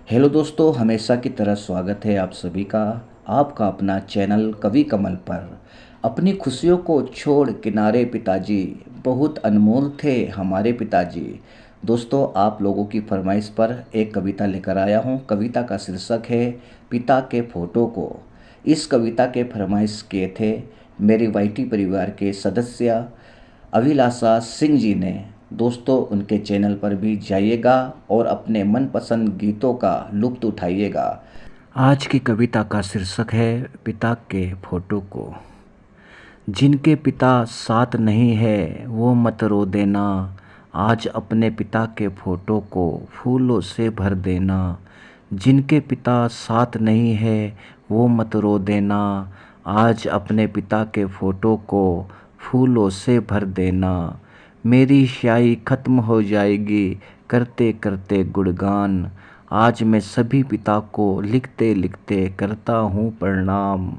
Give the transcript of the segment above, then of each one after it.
Hello दोस्तों, हमेशा की तरह स्वागत है आप सभी का आपका अपना चैनल कवि कमल पर। अपनी खुशियों को छोड़ किनारे पिताजी, बहुत अनमोल थे हमारे पिताजी। दोस्तों, आप लोगों की फरमाइश पर एक कविता लेकर आया हूँ। कविता का शीर्षक है पिता के फोटो को। इस कविता के फरमाइश किए थे मेरे वाईटी परिवार के सदस्य अभिलाषा सिंह जी ने। दोस्तों, उनके चैनल पर भी जाइएगा और अपने मनपसंद गीतों का लुत्फ़ उठाइएगा। आज की कविता का शीर्षक है पिता के फोटो को। जिनके पिता साथ नहीं है वो मत रो देना, आज अपने पिता के फोटो को फूलों से भर देना। जिनके पिता साथ नहीं है वो मत रो देना, आज अपने पिता के फोटो को फूलों से भर देना। मेरी स्याही खत्म हो जाएगी करते करते गुणगान, आज मैं सभी पिता को लिखते लिखते करता हूँ प्रणाम।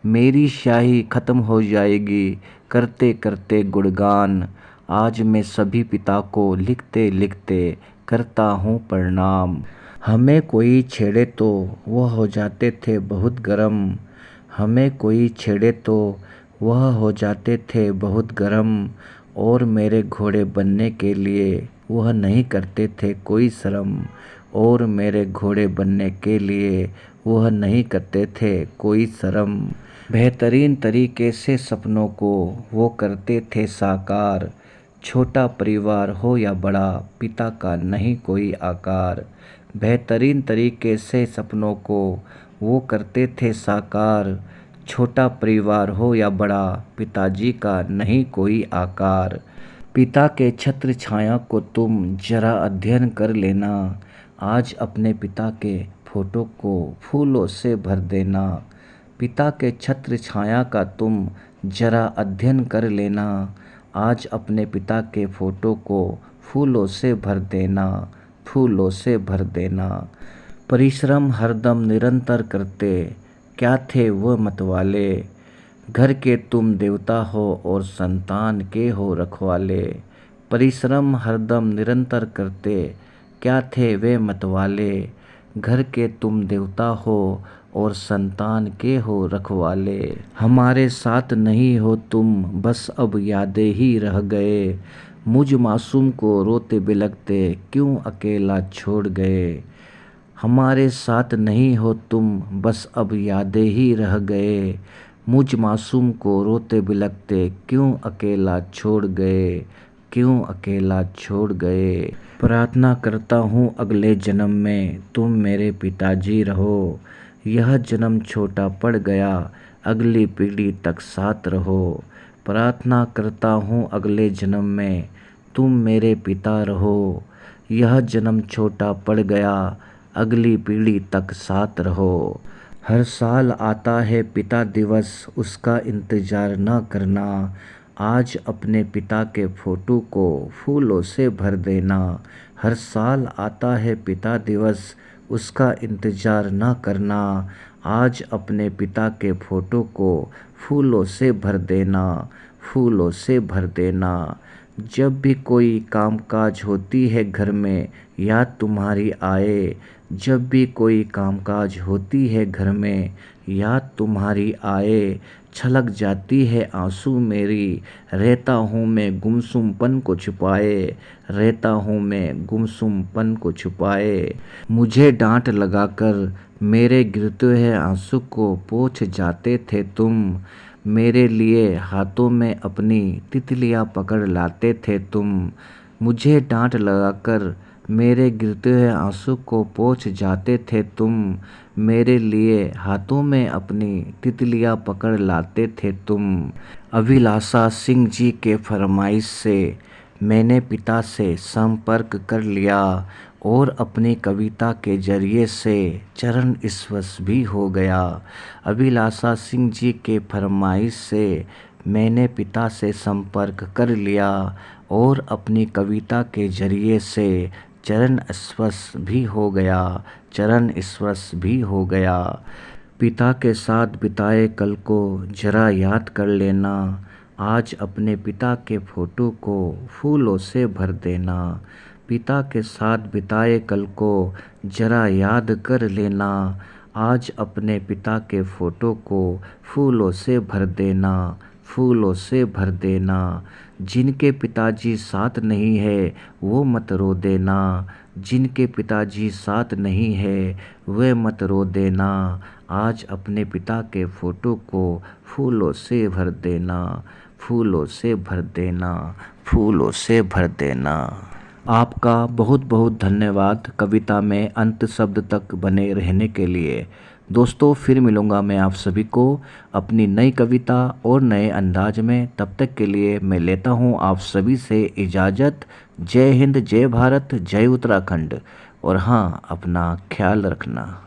मेरी स्याही खत्म हो जाएगी करते करते गुणगान, आज मैं सभी पिता को लिखते लिखते करता हूँ प्रणाम। हमें कोई छेड़े तो वह हो जाते थे बहुत गरम, हमें कोई छेड़े तो वह हो जाते थे बहुत गरम। और मेरे घोड़े बनने के लिए वह नहीं करते थे कोई शर्म, और मेरे घोड़े बनने के लिए वह नहीं करते थे कोई शर्म। बेहतरीन तरीके से सपनों को वो करते थे साकार, छोटा परिवार हो या बड़ा पिता का नहीं कोई आकार। बेहतरीन तरीके से सपनों को वो करते थे साकार, छोटा परिवार हो या बड़ा पिताजी का नहीं कोई आकार। पिता के छत्र छाया को तुम जरा अध्ययन कर लेना, आज अपने पिता के फोटो को फूलों से भर देना। पिता के छत्र छाया का तुम जरा अध्ययन कर लेना, आज अपने पिता के फोटो को फूलों से भर देना, फूलों से भर देना। परिश्रम हरदम निरंतर करते, क्या थे वह मतवाले, घर के तुम देवता हो और संतान के हो रखवाले। परिश्रम हरदम निरंतर करते, क्या थे वे मतवाले, घर के तुम देवता हो और संतान के हो रखवाले। हमारे साथ नहीं हो तुम बस अब यादें ही रह गए, मुझ मासूम को रोते बिलखते क्यों अकेला छोड़ गए। हमारे साथ नहीं हो तुम बस अब यादें ही रह गए, मुझ मासूम को रोते बिलखते क्यों अकेला छोड़ गए, क्यों अकेला छोड़ गए। प्रार्थना करता हूँ अगले जन्म में तुम मेरे पिताजी रहो, यह जन्म छोटा पड़ गया अगली पीढ़ी तक साथ रहो। प्रार्थना करता हूँ अगले जन्म में तुम मेरे पिता रहो, यह जन्म छोटा पड़ गया अगली पीढ़ी तक साथ रहो। हर साल आता है पिता दिवस, उसका इंतज़ार न करना, आज अपने पिता के फोटो को फूलों से भर देना। हर साल आता है पिता दिवस, उसका इंतज़ार न करना, आज अपने पिता के फोटो को फूलों से भर देना, फूलों से भर देना। जब भी कोई कामकाज होती है घर में याद तुम्हारी आए, जब भी कोई कामकाज होती है घर में याद तुम्हारी आए, छलक जाती है आंसू मेरी, रहता हूँ मैं गुमसुमपन को छुपाए, रहता हूँ मैं गुमसुमपन को छुपाए। मुझे डांट लगाकर मेरे गिरते हुए आंसू को पोंछ जाते थे तुम, मेरे लिए हाथों में अपनी तितलियाँ पकड़ लाते थे तुम। मुझे डांट लगाकर मेरे गिरते हुए आंसू को पोंछ जाते थे तुम, मेरे लिए हाथों में अपनी तितलियाँ पकड़ लाते थे तुम। अभिलाषा सिंह जी के फरमाइश से मैंने पिता से संपर्क कर लिया और अपनी कविता के जरिए से चरण स्पर्श भी हो गया। अभिलाषा सिंह जी के फरमाइश से मैंने पिता से संपर्क कर लिया और अपनी कविता के जरिए से चरण स्पर्श भी हो गया, चरण स्पर्श भी हो गया। पिता के साथ बिताए कल को जरा याद कर लेना, आज अपने पिता के फोटो को फूलों से भर देना। पिता के साथ बिताए कल को जरा याद कर लेना। आज अपने पिता के फ़ोटो को फूलों से भर देना, फूलों से भर देना। जिनके पिताजी साथ नहीं है वो मत रो देना, जिनके पिताजी साथ नहीं है वे मत रो देना। आज अपने पिता के फ़ोटो को फूलों से भर देना, फूलों से भर देना, फूलों से भर देना। आपका बहुत बहुत धन्यवाद कविता में अंत शब्द तक बने रहने के लिए। दोस्तों फिर मिलूँगा मैं आप सभी को अपनी नई कविता और नए अंदाज में। तब तक के लिए मैं लेता हूँ आप सभी से इजाज़त। जय हिंद, जय भारत, जय उत्तराखंड। और हाँ, अपना ख्याल रखना।